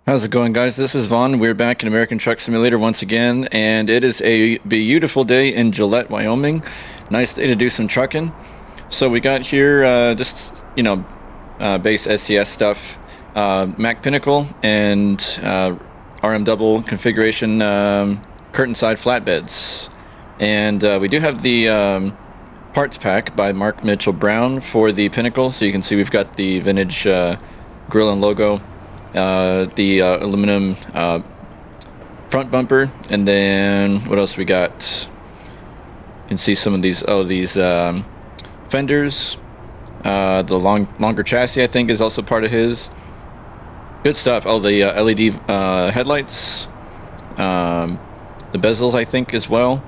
How's it going, guys? This is Vaughn. We're back in American Truck Simulator once again, and it is a beautiful day in Gillette, Wyoming. Nice day to do some trucking. So we got here base SCS stuff, Mack Pinnacle, and RM double configuration curtain side flatbeds. And we do have the parts pack by Mark Mitchell Brown for the Pinnacle. So you can see we've got the vintage grill and logo. The aluminum front bumper, and then what else we got? You can see some of these fenders. The longer chassis, I think, is also part of his. Good stuff. Oh, the LED headlights, the bezels, I think, as well.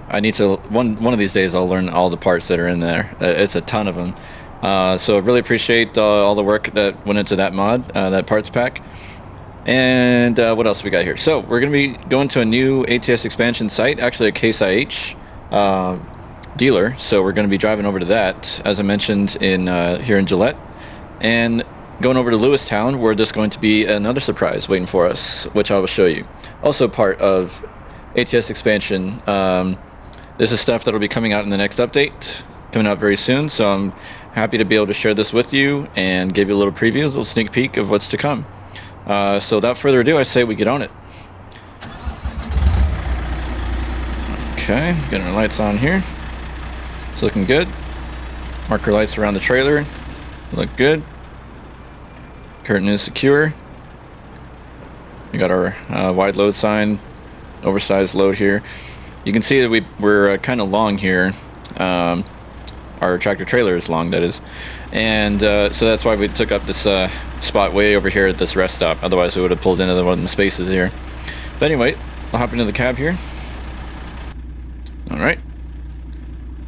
I need to one of these days I'll learn all the parts that are in there. It's a ton of them. So really appreciate all the work that went into that mod, that parts pack. And what else we got here? So we're going to be going to a new ATS Expansion site, actually a Case IH dealer. So we're going to be driving over to that, as I mentioned, here in Gillette, and going over to Lewistown, where there's going to be another surprise waiting for us, which I will show you. Also part of ATS Expansion. This is stuff that will be coming out in the next update, coming out very soon. So I'm happy to be able to share this with you and give you a little preview, a little sneak peek of what's to come. So without further ado, I say we get on it. Okay, getting our lights on here. It's looking good. Marker lights around the trailer look good. Curtain is secure. We got our wide load sign, oversized load here. You can see that we're kind of long here. Our tractor trailer is long, that is, and so that's why we took up this spot way over here at this rest stop. Otherwise we would have pulled into one of the spaces here. But anyway, I'll hop into the cab here. All right,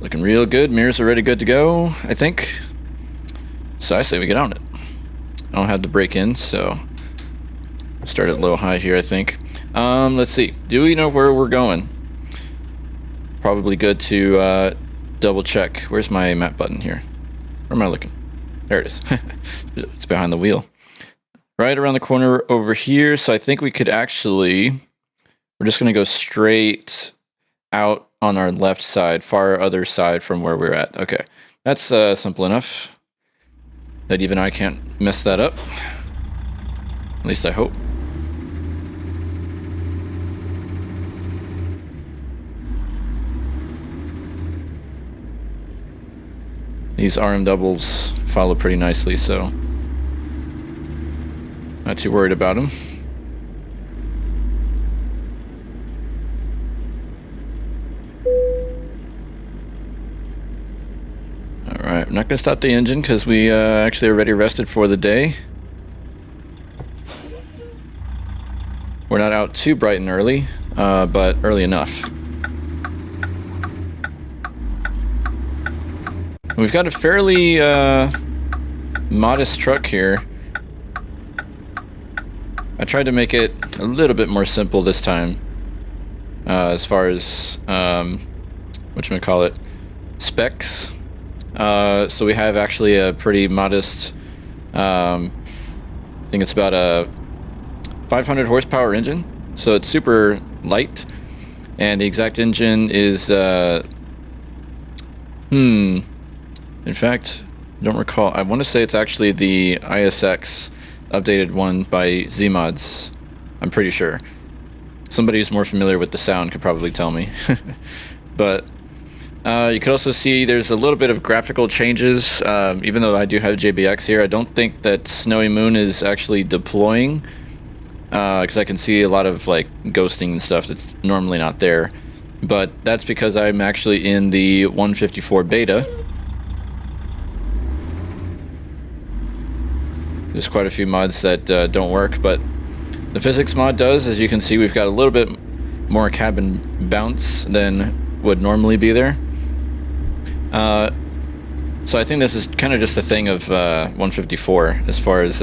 looking real good. Mirrors are ready, good to go, I think. So I say we get on it. I don't have the brake in, so start it low high here, I think. Let's see, do we know where we're going? Probably good to double check. Where's my map button here? Where am I looking? There it is. It's behind the wheel. Right around the corner over here. So I think we could actually, we're just going to go straight out on our left side, far other side from where we're at. Okay. That's simple enough that even I can't mess that up. At least I hope. These RM doubles follow pretty nicely, so not too worried about them. Alright, I'm not going to stop the engine because we actually already rested for the day. We're not out too bright and early, but early enough. We've got a fairly modest truck here. I tried to make it a little bit more simple this time, as far as whatchamacallit, specs. So we have actually a pretty modest, I think it's about a 500 horsepower engine, so it's super light, and the exact engine is in fact, I don't recall. I want to say it's actually the ISX updated one by Z-Mods. I'm pretty sure. Somebody who's more familiar with the sound could probably tell me. But you can also see there's a little bit of graphical changes. Even though I do have JBX here, I don't think that Snowy Moon is actually deploying, because I can see a lot of like ghosting and stuff that's normally not there. But that's because I'm actually in the 154 beta. There's quite a few mods that don't work, but the physics mod does. As you can see, we've got a little bit more cabin bounce than would normally be there. So I think this is kind of just a thing of 154 as far as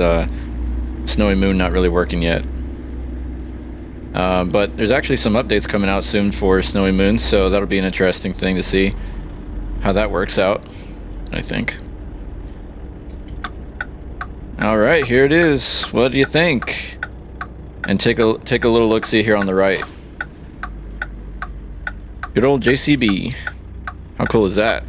Snowy Moon not really working yet. But there's actually some updates coming out soon for Snowy Moon, so that'll be an interesting thing to see how that works out, I think. Alright, here it is. What do you think? and take a little look-see here on the right. Good old JCB. How cool is that?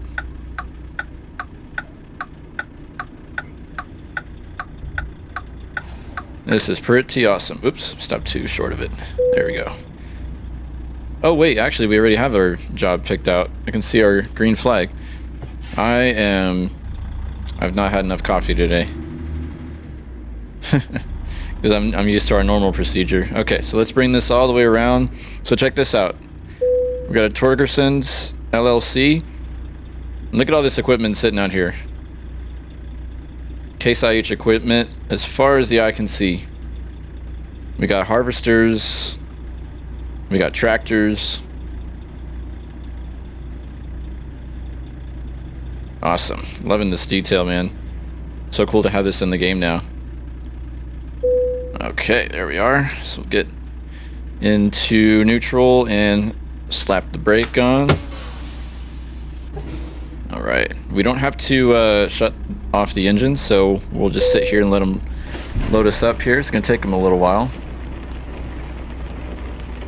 This is pretty awesome. Oops, stopped too short of it. There we go. Oh wait, actually we already have our job picked out. I can see our green flag. I've not had enough coffee today. Because I'm used to our normal procedure. Okay, so let's bring this all the way around. So check this out. We've got a Torgerson's LLC. Look at all this equipment sitting out here. Case IH equipment as far as the eye can see. We got harvesters. We got tractors. Awesome. Loving this detail, man. So cool to have this in the game now. Okay, there we are. So we'll get into neutral and slap the brake on. Alright, we don't have to shut off the engine, so we'll just sit here and let them load us up here. It's going to take them a little while.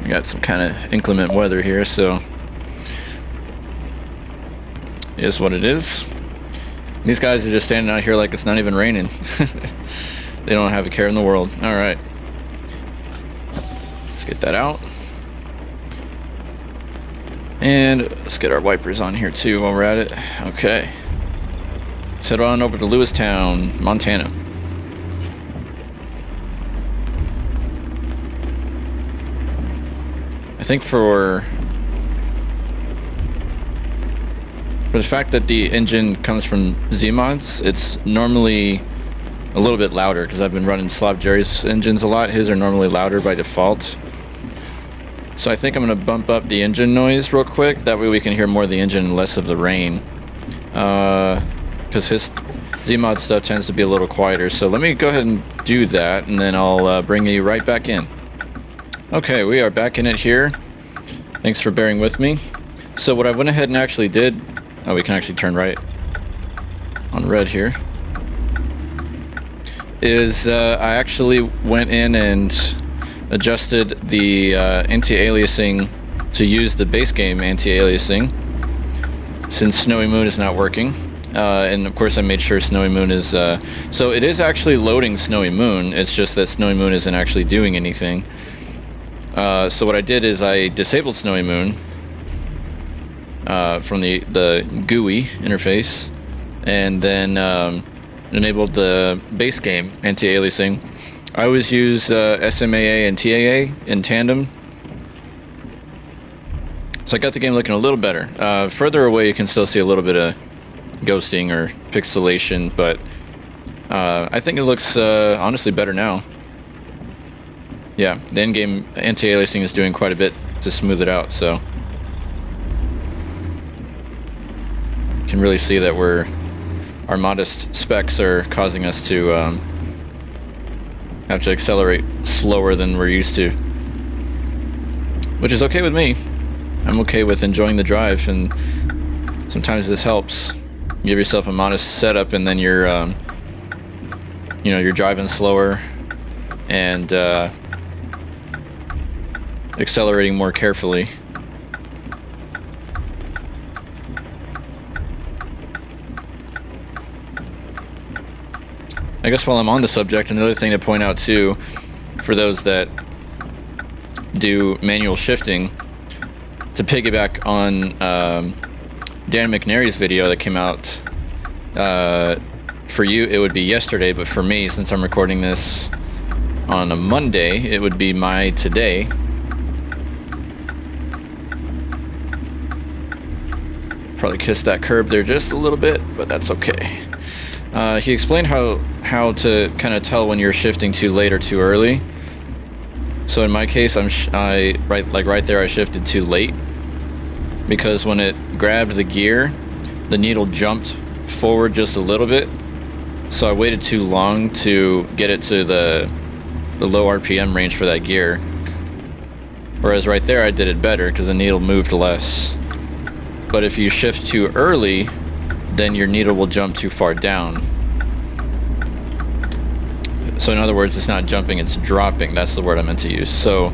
We got some kind of inclement weather here, so it is what it is. These guys are just standing out here like it's not even raining. They don't have a care in the world. Alright, let's get that out. And let's get our wipers on here too while we're at it. Okay. Let's head on over to Lewistown, Montana. I think for the fact that the engine comes from Z-Mods, it's normally a little bit louder because I've been running Slav Jerry's engines a lot. His are normally louder by default. So I think I'm going to bump up the engine noise real quick. That way we can hear more of the engine and less of the rain. Because his Z-Mod stuff tends to be a little quieter. So let me go ahead and do that, and then I'll bring you right back in. Okay, we are back in it here. Thanks for bearing with me. So what I went ahead and actually did... Oh, we can actually turn right on red here. Is I actually went in and adjusted the anti-aliasing to use the base game anti-aliasing since Snowy Moon is not working. And of course I made sure Snowy Moon is... so it is actually loading Snowy Moon, it's just that Snowy Moon isn't actually doing anything. So what I did is I disabled Snowy Moon from the GUI interface, and then enabled the base game anti-aliasing. I always use SMAA and TAA in tandem. So I got the game looking a little better. Further away you can still see a little bit of ghosting or pixelation, but I think it looks honestly better now. Yeah, the in-game anti-aliasing is doing quite a bit to smooth it out, so you can really see that our modest specs are causing us to have to accelerate slower than we're used to, which is okay with me. I'm okay with enjoying the drive, and sometimes this helps. Give yourself a modest setup, and then you're you're driving slower and accelerating more carefully. I guess while I'm on the subject, another thing to point out too, for those that do manual shifting, to piggyback on Dan McNary's video that came out, for you it would be yesterday, but for me, since I'm recording this on a Monday, it would be my today. Probably kissed that curb there just a little bit, but that's okay. He explained how to kind of tell when you're shifting too late or too early. So in my case, right there I shifted too late, because when it grabbed the gear, the needle jumped forward just a little bit. So I waited too long to get it to the low RPM range for that gear. Whereas right there I did it better because the needle moved less. But if you shift too early, then your needle will jump too far down. So in other words, it's not jumping, it's dropping. That's the word I meant to use. So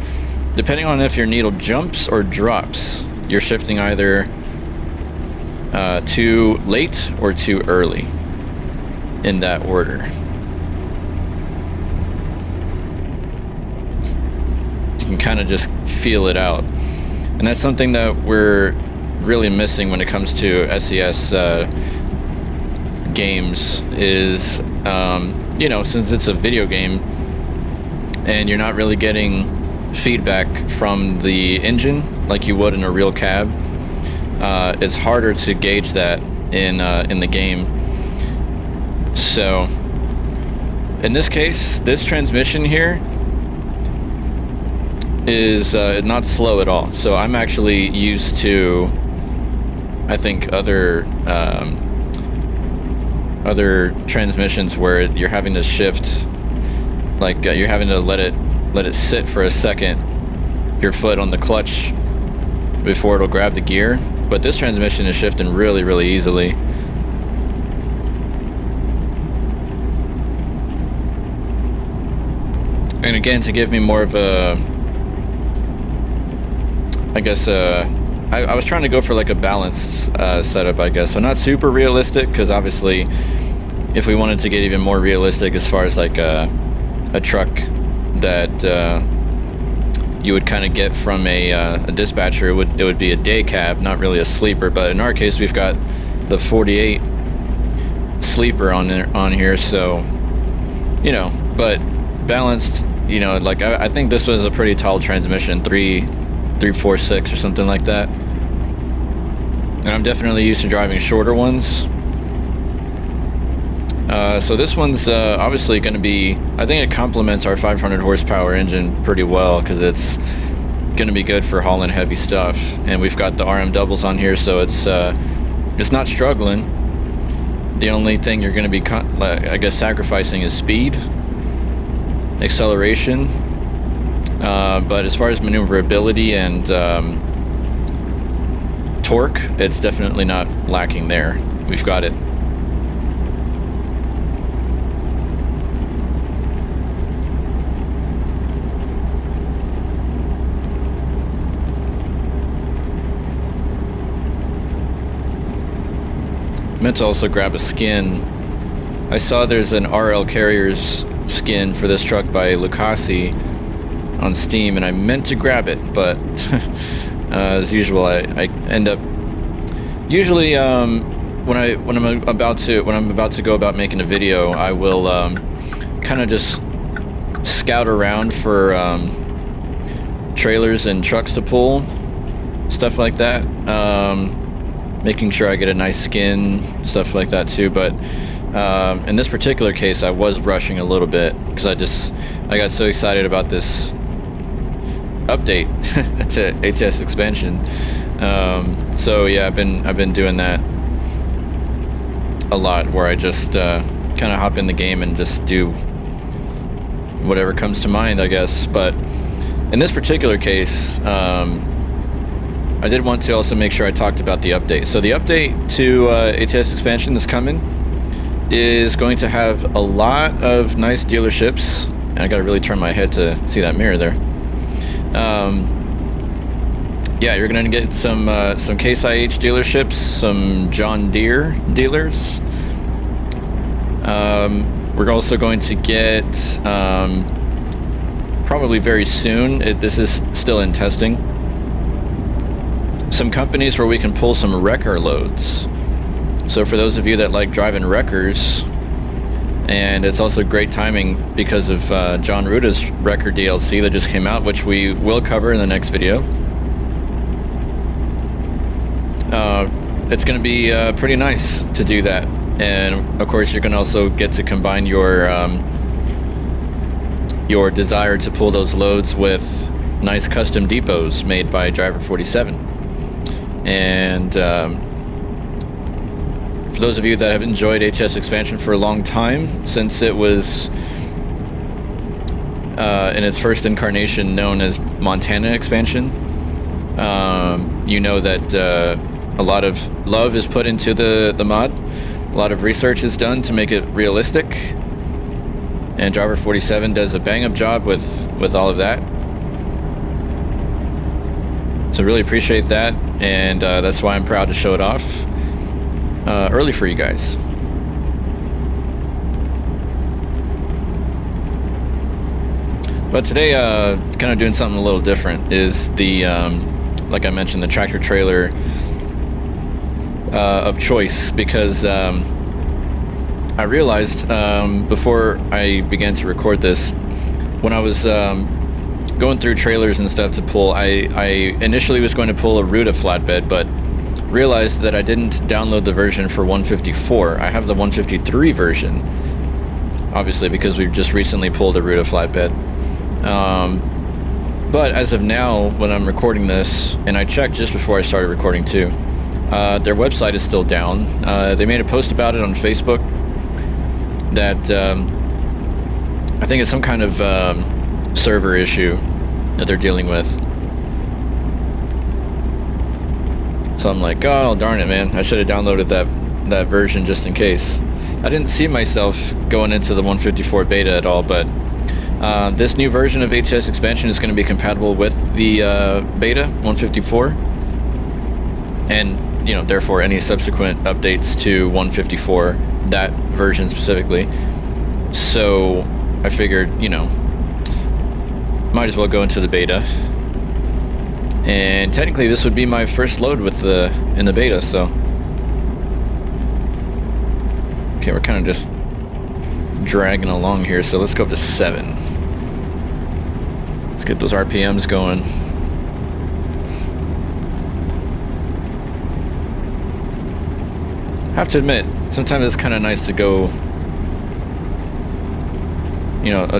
depending on if your needle jumps or drops, you're shifting either too late or too early, in that order. You can kind of just feel it out. And that's something that we're really missing when it comes to SES games is, you know, since it's a video game and you're not really getting feedback from the engine like you would in a real cab, it's harder to gauge that in the game. So in this case, this transmission here is not slow at all. So I'm actually used to, I think, other transmissions where you're having to shift, like you're having to let it sit for a second, your foot on the clutch, before it'll grab the gear. But this transmission is shifting really, really easily. And again, to give me more of a, I guess, I was trying to go for like a balanced setup, I guess. So not super realistic, because obviously if we wanted to get even more realistic as far as like a truck that you would kind of get from a dispatcher, it would be a day cab, not really a sleeper. But in our case, we've got the 48 sleeper on here, so, you know, but balanced, you know, like I think this was a pretty tall transmission, 346 or something like that. And I'm definitely used to driving shorter ones. So this one's obviously going to be, I think it complements our 500 horsepower engine pretty well, because it's going to be good for hauling heavy stuff. And we've got the RM doubles on here, so it's not struggling. The only thing you're going to be, I guess, sacrificing is speed, acceleration. But as far as maneuverability and torque, it's definitely not lacking there. We've got it. Meant to also grab a skin. I saw there's an RL Carriers skin for this truck by Lucasi on Steam, and I meant to grab it, but as usual, I end up usually when I'm about to go about making a video, I will kind of just scout around for trailers and trucks to pull, stuff like that. Making sure I get a nice skin, stuff like that too. But in this particular case, I was rushing a little bit because I got so excited about this update to ATS Expansion. So yeah, I've been doing that a lot, where I just kind of hop in the game and just do whatever comes to mind, I guess. But in this particular case, I did want to also make sure I talked about the update. So the update to ATS Expansion that's coming is going to have a lot of nice dealerships. And I got to really turn my head to see that mirror there. Yeah, you're going to get some Case IH dealerships, some John Deere dealers. We're also going to get, probably very soon, this is still in testing, some companies where we can pull some wrecker loads. So for those of you that like driving wreckers, and it's also great timing because of John Ruta's wrecker DLC that just came out, which we will cover in the next video. It's going to be pretty nice to do that. And of course, you can also get to combine your desire to pull those loads with nice custom depots made by Driver 47. And for those of you that have enjoyed ATS Expansion for a long time, since it was in its first incarnation known as Montana Expansion, you know that a lot of love is put into the mod. A lot of research is done to make it realistic. and driver 47 does a bang-up job with all of that. So really appreciate that, and that's why I'm proud to show it off early for you guys. But today, kind of doing something a little different is the, like I mentioned, the tractor trailer of choice, because I realized before I began to record this, when I was going through trailers and stuff to pull, I initially was going to pull a Ruta flatbed, but realized that I didn't download the version for 154. I have the 153 version, obviously, because we've just recently pulled a Ruta flatbed. But as of now, when I'm recording this, and I checked just before I started recording too, their website is still down. They made a post about it on Facebook that I think it's some kind of server issue that they're dealing with. So I'm like, oh darn it, man, I should have downloaded that version just in case. I didn't see myself going into the 154 beta at all, but this new version of ATS Expansion is going to be compatible with the beta 154, and therefore any subsequent updates to 154, that version specifically. So I figured, might as well go into the beta. And technically this would be my first load in the beta, so. Okay, we're kind of just dragging along here, so let's go up to 7. Let's get those RPMs going. I have to admit, sometimes it's kind of nice to go,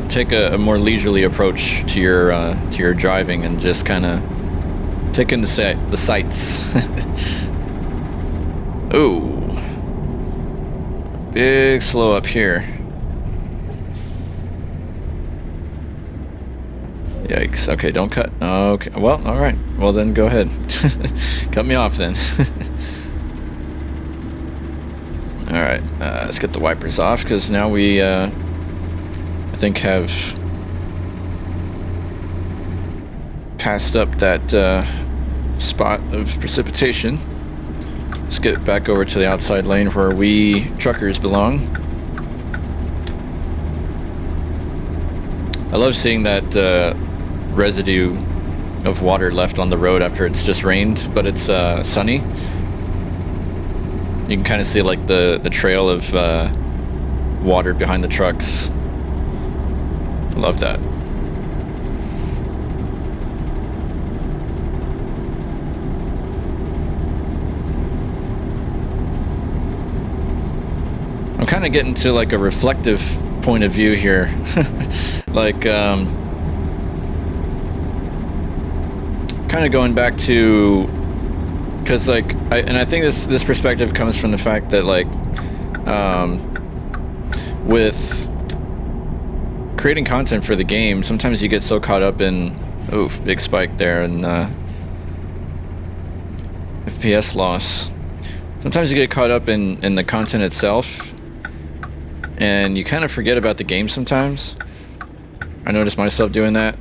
take a more leisurely approach to your driving and just kind of take in the sights. Ooh, big slow up here. Yikes. Okay, don't cut. Okay, well, all right. Well, then go ahead. Cut me off then. All right, let's get the wipers off, because now we, I think, have passed up that spot of precipitation. Let's get back over to the outside lane where we truckers belong. I love seeing that residue of water left on the road after it's just rained, but it's sunny. You can kind of see like the trail of water behind the trucks. Love that. I'm kind of getting to like a reflective point of view here. Like kind of going back to, because like I think this perspective comes from the fact that like with creating content for the game, sometimes you get so caught up in, oof, big spike there, and FPS loss. Sometimes you get caught up in the content itself, and you kind of forget about the game sometimes. I notice myself doing that.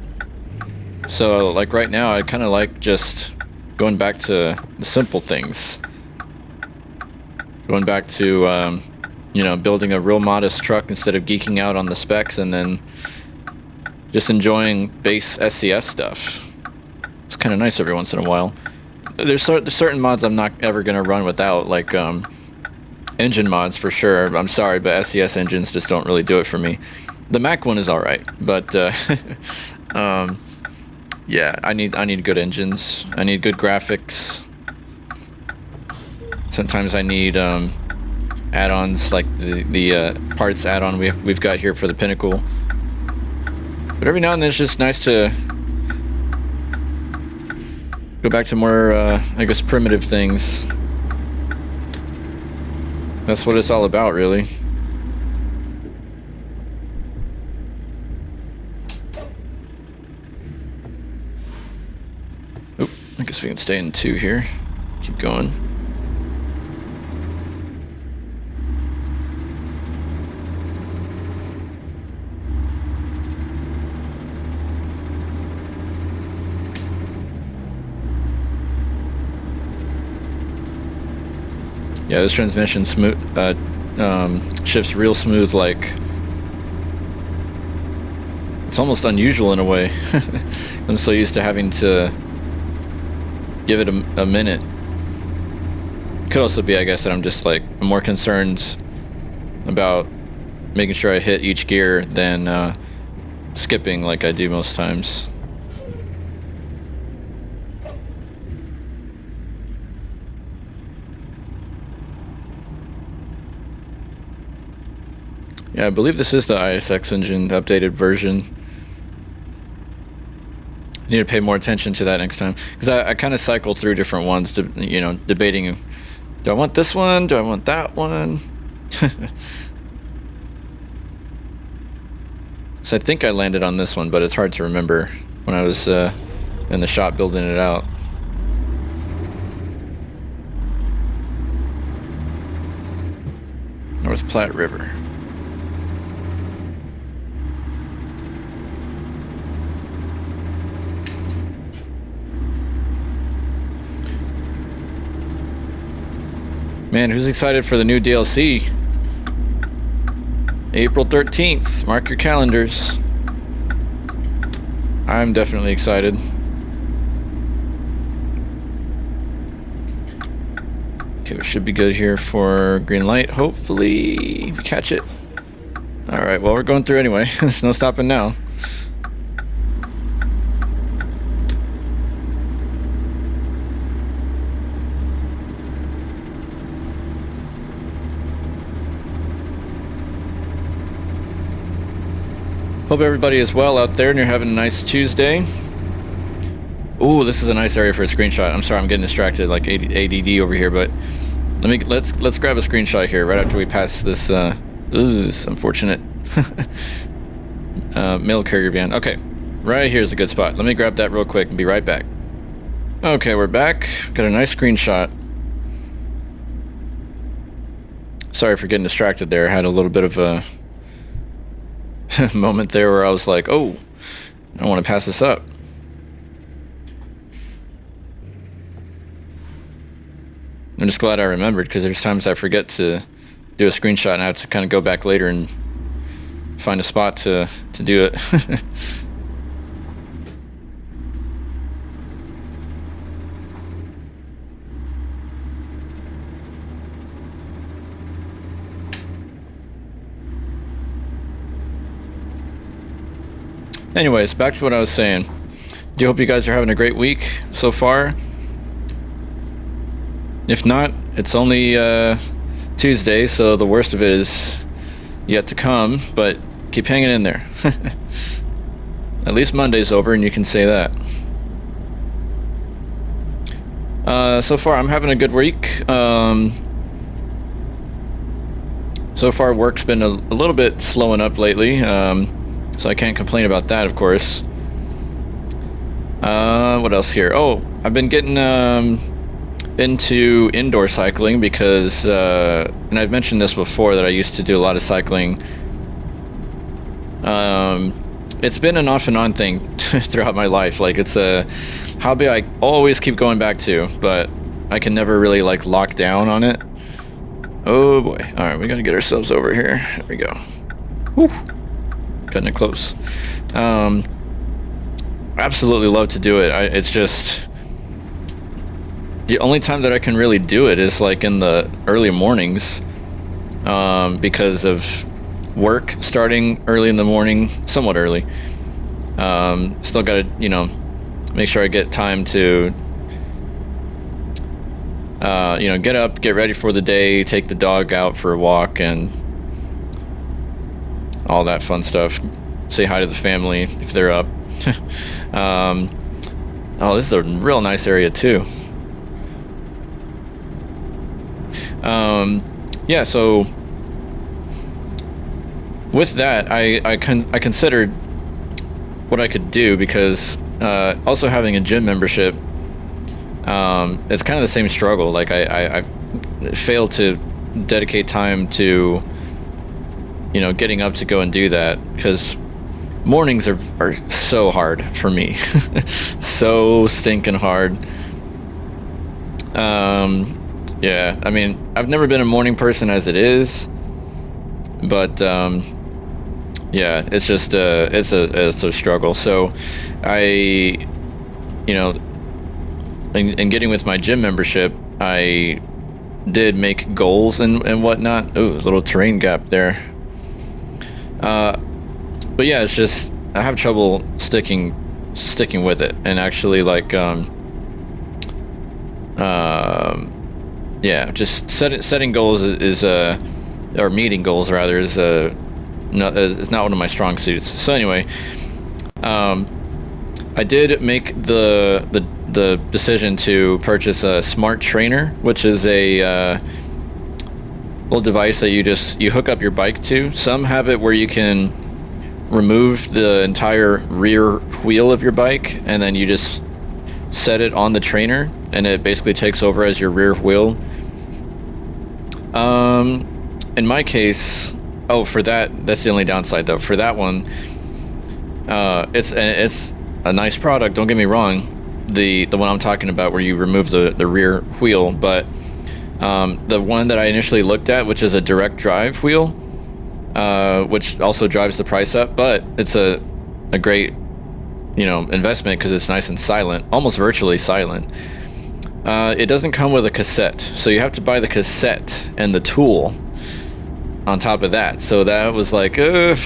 So like right now, I kind of like just going back to the simple things. Going back to, building a real modest truck instead of geeking out on the specs, and then just enjoying base SCS stuff. It's kind of nice every once in a while. There's certain mods I'm not ever going to run without, like engine mods for sure. I'm sorry, but SCS engines just don't really do it for me. The Mack one is alright, but yeah, I need good engines. I need good graphics. Sometimes I need add-ons like the parts add-on we've got here for the Pinnacle. But every now and then it's just nice to go back to more, I guess, primitive things. That's what it's all about, really. Oop, I guess we can stay in 2 here. Keep going. Yeah, this transmission smooth shifts real smooth. Like, it's almost unusual in a way. I'm so used to having to give it a minute. Could also be, I guess, that I'm just like, I'm more concerned about making sure I hit each gear than skipping like I do most times. Yeah, I believe this is the ISX engine, the updated version. I need to pay more attention to that next time, because I kind of cycle through different ones, to, you know, debating, do I want this one? Do I want that one? So I think I landed on this one, but it's hard to remember when I was in the shop building it out. North Platte River. Man, who's excited for the new DLC? April 13th. Mark your calendars. I'm definitely excited. Okay, we should be good here for green light. Hopefully we catch it. Alright, well, we're going through anyway. There's no stopping now. Hope everybody is well out there and you're having a nice Tuesday. Ooh, this is a nice area for a screenshot. I'm sorry, I'm getting distracted like ADD over here, but let's grab a screenshot here right after we pass this this unfortunate mail carrier van. Okay, right here's a good spot. Let me grab that real quick and be right back. Okay, we're back. Got a nice screenshot. Sorry for getting distracted there. I had a little bit of a moment there where I was like, oh, I want to pass this up. I'm just glad I remembered, because there's times I forget to do a screenshot and I have to kind of go back later and find a spot to do it. Anyways, back to what I was saying. Do hope you guys are having a great week so far. If not, it's only Tuesday, so the worst of it is yet to come, but keep hanging in there. At least Monday's over and you can say that. So far, I'm having a good week. So far, work's been a little bit slowing up lately. So I can't complain about that, of course. What else here? Oh, I've been getting into indoor cycling because, and I've mentioned this before, that I used to do a lot of cycling. It's been an off and on thing throughout my life. Like, it's a hobby I always keep going back to, but I can never really like lock down on it. Oh boy. All right, we gotta get ourselves over here. There we go. Whew. Cutting it close. Absolutely love to do it. It's just the only time that I can really do it is like in the early mornings, because of work starting early in the morning, somewhat early. Still gotta, you know, make sure I get time to you know, get up, get ready for the day, take the dog out for a walk, and all that fun stuff. Say hi to the family if they're up. Oh, this is a real nice area too. Yeah, so with that, I considered what I could do, because also having a gym membership, it's kind of the same struggle. Like I failed to dedicate time to, you know, getting up to go and do that, because mornings are so hard for me. So stinking hard. Yeah, I mean, I've never been a morning person as it is, but yeah, it's just it's a struggle. So I, you know, in getting with my gym membership, I did make goals and whatnot. Ooh, little terrain gap there. But yeah, it's just I have trouble sticking with it, and actually like yeah, just setting goals is or meeting goals rather is not one of my strong suits. So anyway, I did make the decision to purchase a smart trainer, which is a little device that you hook up your bike to. Some have it where you can remove the entire rear wheel of your bike, and then you just set it on the trainer, and it basically takes over as your rear wheel. In my case, for that's the only downside though. For that one, it's a nice product. Don't get me wrong. The one I'm talking about where you remove the rear wheel, but the one that I initially looked at, which is a direct drive wheel, which also drives the price up, but it's a great investment because it's nice and silent, almost virtually silent. It doesn't come with a cassette, so you have to buy the cassette and the tool on top of that. So that was like, knowing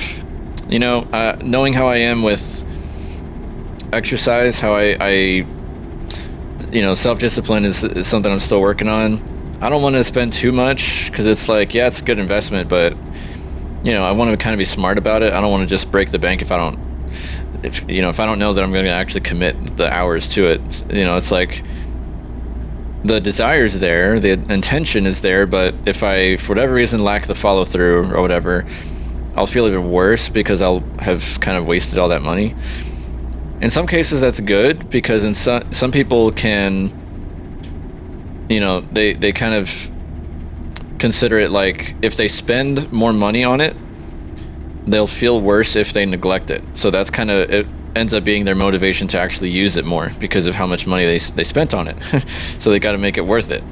how I am with exercise, how I self-discipline is something I'm still working on. I don't want to spend too much because it's like, yeah, it's a good investment, but I want to kind of be smart about it. I don't want to just break the bank if I don't know that I'm going to actually commit the hours to it. It's like the desire's there, the intention is there, but if I, for whatever reason, lack the follow through or whatever, I'll feel even worse because I'll have kind of wasted all that money. In some cases, that's good because in some people can, they kind of consider it like if they spend more money on it, they'll feel worse if they neglect it. So that's kind of, it ends up being their motivation to actually use it more because of how much money they spent on it. So they got to make it worth it.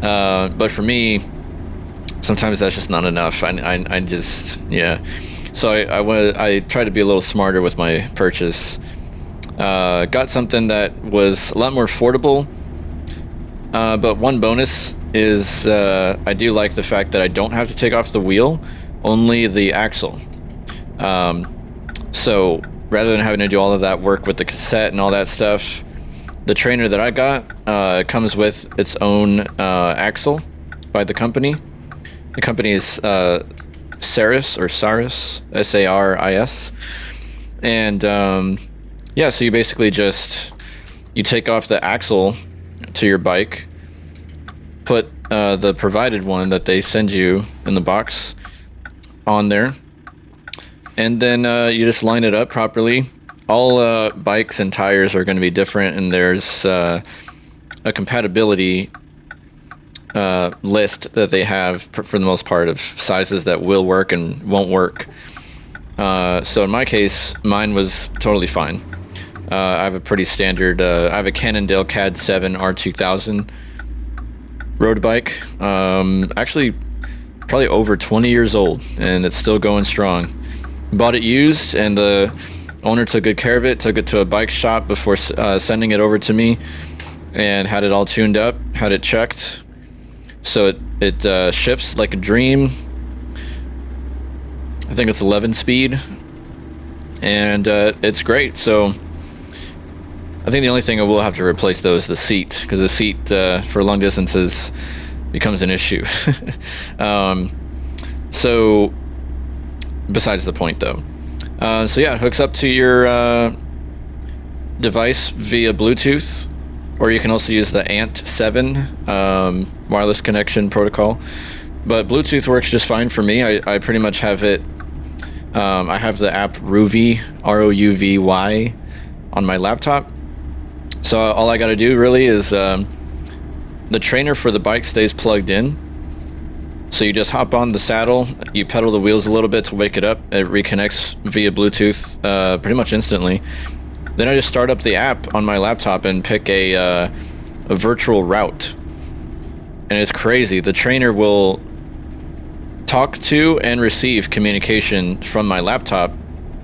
But for me, sometimes that's just not enough. I just, yeah. So I try to be a little smarter with my purchase. Got something that was a lot more affordable. But one bonus is I do like the fact that I don't have to take off the wheel, only the axle. So rather than having to do all of that work with the cassette and all that stuff, the trainer that I got comes with its own axle by the company. The company is Saris, S-A-R-I-S. And yeah, so you basically you take off the axle to your bike, put the provided one that they send you in the box on there, and then you just line it up properly. All bikes and tires are going to be different, and there's a compatibility list that they have for the most part of sizes that will work and won't work. So in my case, mine was totally fine. I have a pretty standard, I have a Cannondale CAD 7 R2000 road bike. Actually, probably over 20 years old, and it's still going strong. Bought it used, and the owner took good care of it, took it to a bike shop before sending it over to me, and had it all tuned up, had it checked. So it shifts like a dream. I think it's 11 speed, and it's great. So I think the only thing I will have to replace though is the seat, because the seat for long distances becomes an issue. So besides the point though. So yeah, it hooks up to your device via Bluetooth, or you can also use the ANT7 wireless connection protocol. But Bluetooth works just fine for me. I pretty much have it. I have the app Rouvy, R-O-U-V-Y, on my laptop. So all I got to do really is the trainer for the bike stays plugged in. So you just hop on the saddle, you pedal the wheels a little bit to wake it up. It reconnects via Bluetooth pretty much instantly. Then I just start up the app on my laptop and pick a virtual route. and it's crazy. The trainer will talk to and receive communication from my laptop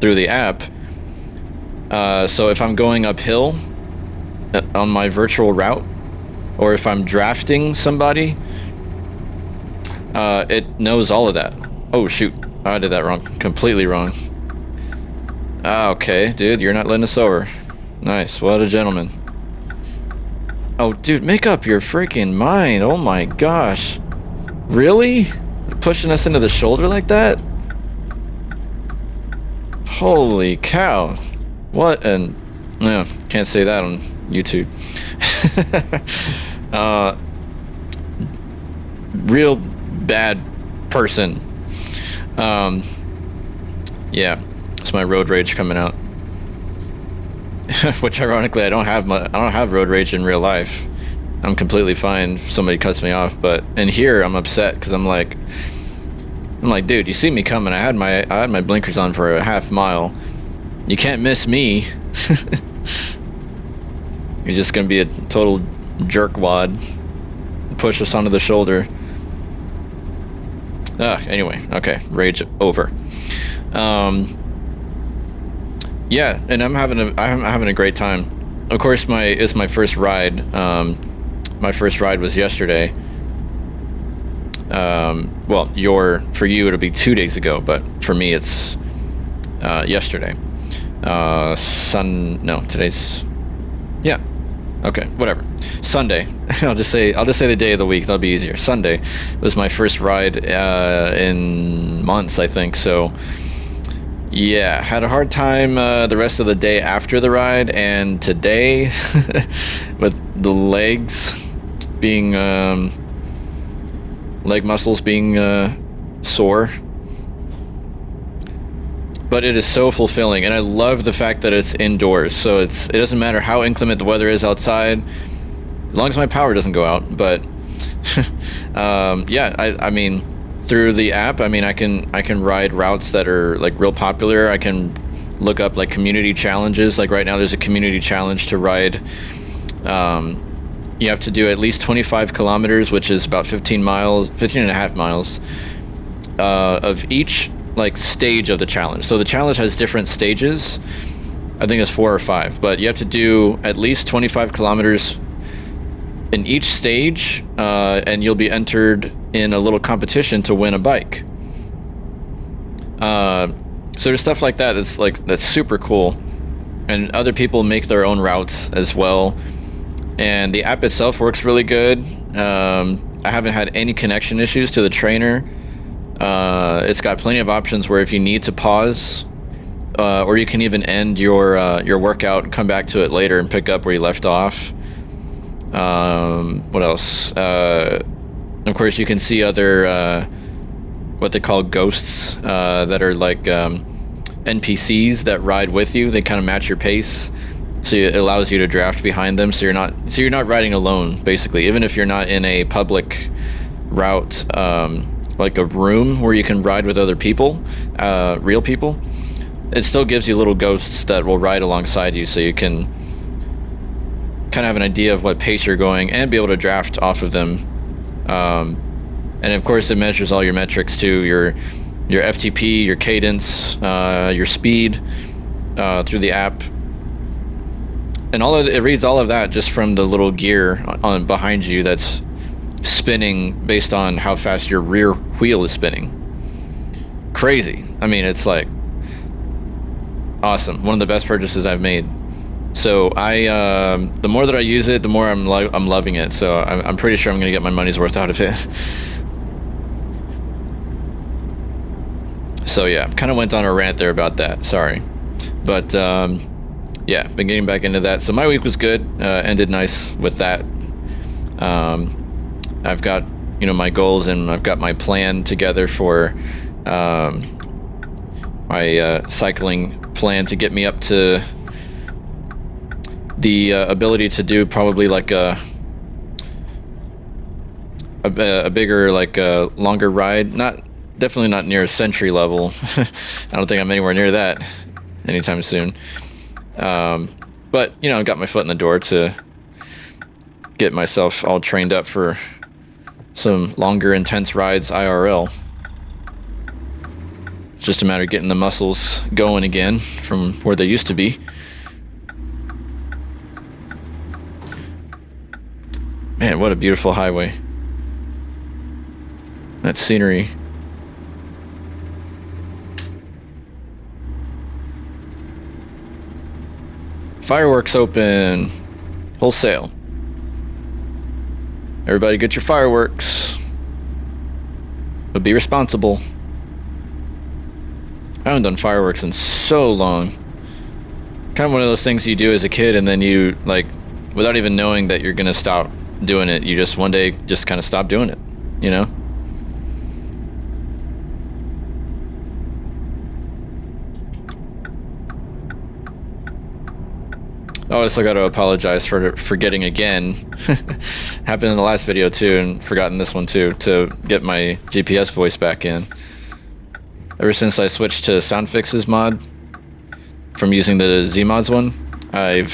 through the app. So if I'm going uphill on my virtual route, or if I'm drafting somebody, it knows all of that. Oh shoot, I did that wrong, completely wrong. Okay, dude, you're not letting us over. Nice, what a gentleman. Oh, dude, make up your freaking mind. Oh my gosh. Really? Pushing us into the shoulder like that? Holy cow. What an... No, can't say that on YouTube. Real bad person. Yeah, it's my road rage coming out. Which ironically, I don't have road rage in real life. I'm completely fine if somebody cuts me off, but in here I'm upset because I'm like, dude, you see me coming. I had my blinkers on for a half mile. You can't miss me. You're just gonna be a total jerkwad. Push us onto the shoulder. Anyway, okay, rage over. Yeah, and I'm having a great time. Of course, it's my first ride. My first ride was yesterday. Well, for you it'll be 2 days ago, but for me it's yesterday. Today's, yeah. Okay, whatever. Sunday. I'll just say the day of the week. That'll be easier. Sunday was my first ride in months, I think. So, yeah, had a hard time the rest of the day after the ride, and today with the legs being leg muscles being sore. But it is so fulfilling, and I love the fact that it's indoors. So it doesn't matter how inclement the weather is outside, as long as my power doesn't go out. But yeah, I mean, through the app, I mean, I can ride routes that are like real popular. I can look up like community challenges. Like right now, there's a community challenge to ride. You have to do at least 25 kilometers, which is about 15 and a half miles of each like stage of the challenge. So the challenge has different stages. I think it's 4 or 5, but you have to do at least 25 kilometers in each stage, and you'll be entered in a little competition to win a bike. So there's stuff like that that's super cool, and other people make their own routes as well. And the app itself works really good. I haven't had any connection issues to the trainer. It's got plenty of options where if you need to pause, or you can even end your workout and come back to it later and pick up where you left off. What else? Of course, you can see other what they call ghosts that are like NPCs that ride with you. They kind of match your pace, so it allows you to draft behind them. So you're not riding alone, basically. Even if you're not in a public route. Like a room where you can ride with other people, real people, it still gives you little ghosts that will ride alongside you, so you can kind of have an idea of what pace you're going and be able to draft off of them. And of course, it measures all your metrics too: your FTP, your cadence, your speed through the app, and it reads all of that just from the little gear on behind you that's spinning based on how fast your rear wheel is spinning. Crazy. I mean, it's like awesome. One of the best purchases I've made. So the more that I use it, the more I'm loving it. So I'm pretty sure I'm gonna get my money's worth out of it. So yeah, kind of went on a rant there about that. Sorry, but yeah, been getting back into that. So my week was good. Ended nice with that. I've got, my goals, and I've got my plan together for my cycling plan to get me up to the ability to do probably like a bigger, like a longer ride. Definitely not near a century level. I don't think I'm anywhere near that anytime soon. But I've got my foot in the door to get myself all trained up for some longer, intense rides IRL. It's just a matter of getting the muscles going again from where they used to be. Man, what a beautiful highway. That scenery. Fireworks open. Wholesale. Everybody get your fireworks. But be responsible. I haven't done fireworks in so long. Kind of one of those things you do as a kid and then you, like, without even knowing that you're gonna stop doing it, you just one day just kind of stop doing it, you know? Oh, I still got to apologize for forgetting again. Happened in the last video too, and forgotten this one too, to get my GPS voice back in. Ever since I switched to Sound Fixes mod from using the Z-Mods one, I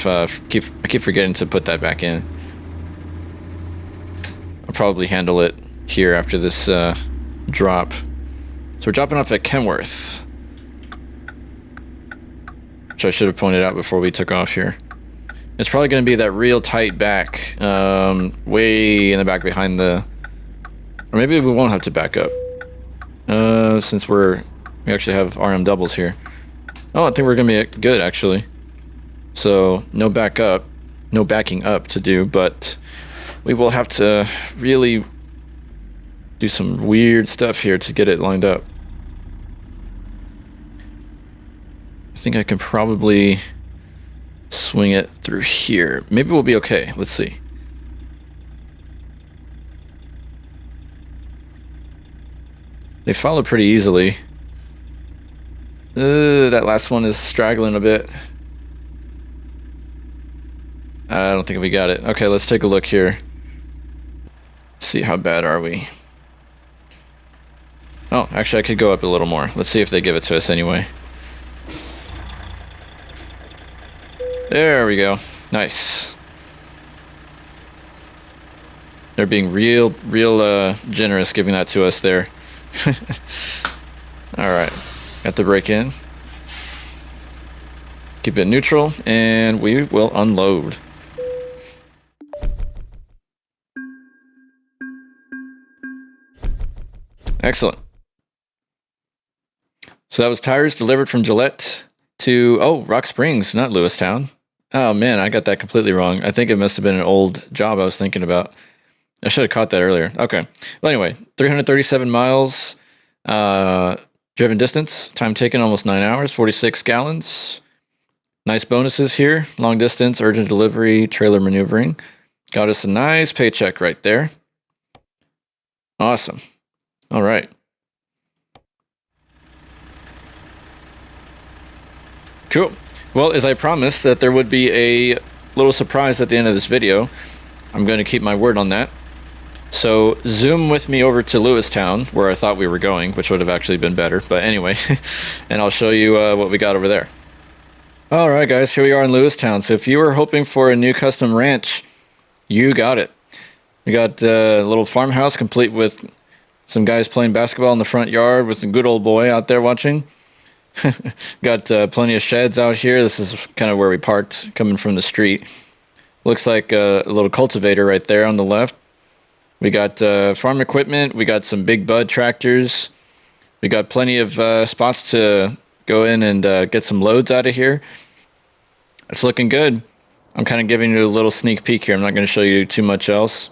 keep forgetting to put that back in. I'll probably handle it here after this drop. So we're dropping off at Kenworth, which I should have pointed out before we took off here. It's probably going to be that real tight back, way in the back behind the... Or maybe we won't have to back up, since we actually have RM doubles here. Oh, I think we're going to be good, actually. So, no backing up to do, but we will have to really do some weird stuff here to get it lined up. I think I can probably swing it through here. Maybe we'll be okay. Let's see. They follow pretty easily. That last one is straggling a bit. I don't think we got it. Okay, let's take a look here. See how bad are we. Oh, actually I could go up a little more. Let's see if they give it to us anyway. There we go. Nice. They're being real generous giving that to us there. Alright. Got the brake in. Keep it neutral, and we will unload. Excellent. So that was tires delivered from Gillette to, oh, Rock Springs, not Lewistown. Oh man, I got that completely wrong. I think it must have been an old job I was thinking about. I should have caught that earlier. Okay. Well, anyway, 337 miles driven distance. Time taken almost 9 hours, 46 gallons. Nice bonuses here. Long distance, urgent delivery, trailer maneuvering. Got us a nice paycheck right there. Awesome. All right. Cool. Well, as I promised that there would be a little surprise at the end of this video, I'm going to keep my word on that. So zoom with me over to Lewistown, where I thought we were going, which would have actually been better. But anyway, and I'll show you what we got over there. All right, guys, here we are in Lewistown. So if you were hoping for a new custom ranch, you got it. We got a little farmhouse complete with some guys playing basketball in the front yard with a good old boy out there watching. Got plenty of sheds out here. This is kind of where we parked coming from the street. Looks like a little cultivator right there on the left. We got farm equipment. We got some big bud tractors. We got plenty of spots to go in and get some loads out of here. It's looking good. I'm kind of giving you a little sneak peek here. I'm not going to show you too much else.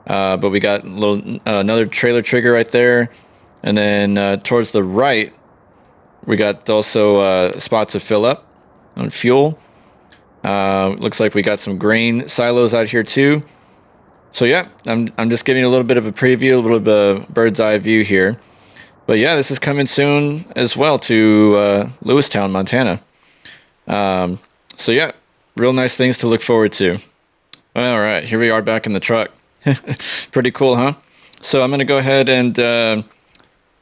But we got a little another trailer trigger right there. And then towards the right, we got also spots to fill up on fuel. Looks like we got some grain silos out here too. So yeah, I'm just giving you a little bit of a preview, a little bit of a bird's eye view here. But yeah, this is coming soon as well to Lewistown, Montana. So yeah, real nice things to look forward to. All right, here we are back in the truck. Pretty cool, huh? So I'm going to go ahead and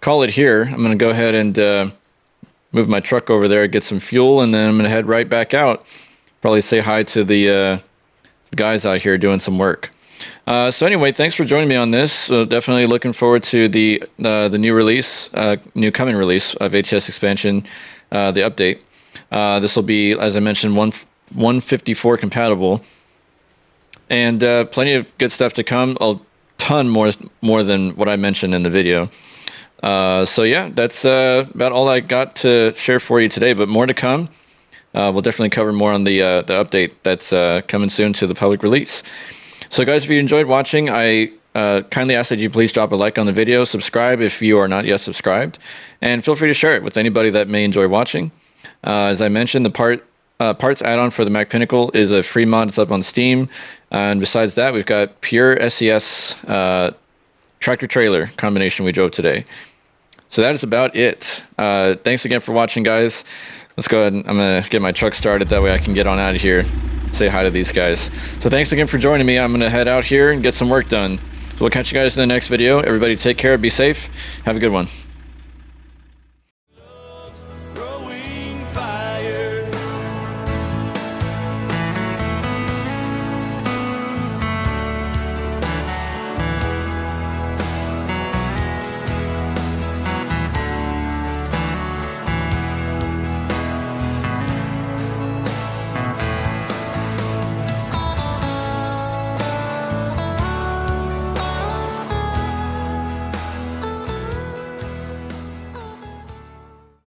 call it here. I'm going to go ahead and move my truck over there, get some fuel, and then I'm going to head right back out. Probably say hi to the guys out here doing some work. So anyway, thanks for joining me on this. So definitely looking forward to the new release, new coming release of ATS Expansion, the update. This will be, as I mentioned, 154 compatible, and plenty of good stuff to come. A ton more than what I mentioned in the video. So yeah, that's about all I got to share for you today, but more to come. We'll definitely cover more on the update that's coming soon to the public release. So guys, if you enjoyed watching, I kindly ask that you please drop a like on the video, subscribe if you are not yet subscribed, and feel free to share it with anybody that may enjoy watching. As I mentioned, the parts add-on for the Mack Pinnacle is a free mod. It's up on Steam. And besides that, we've got pure SES tractor-trailer combination we drove today. So that is about it. Thanks again for watching, guys. Let's go ahead and I'm going to get my truck started. That way I can get on out of here. Say hi to these guys. So thanks again for joining me. I'm going to head out here and get some work done. So we'll catch you guys in the next video. Everybody take care. Be safe. Have a good one.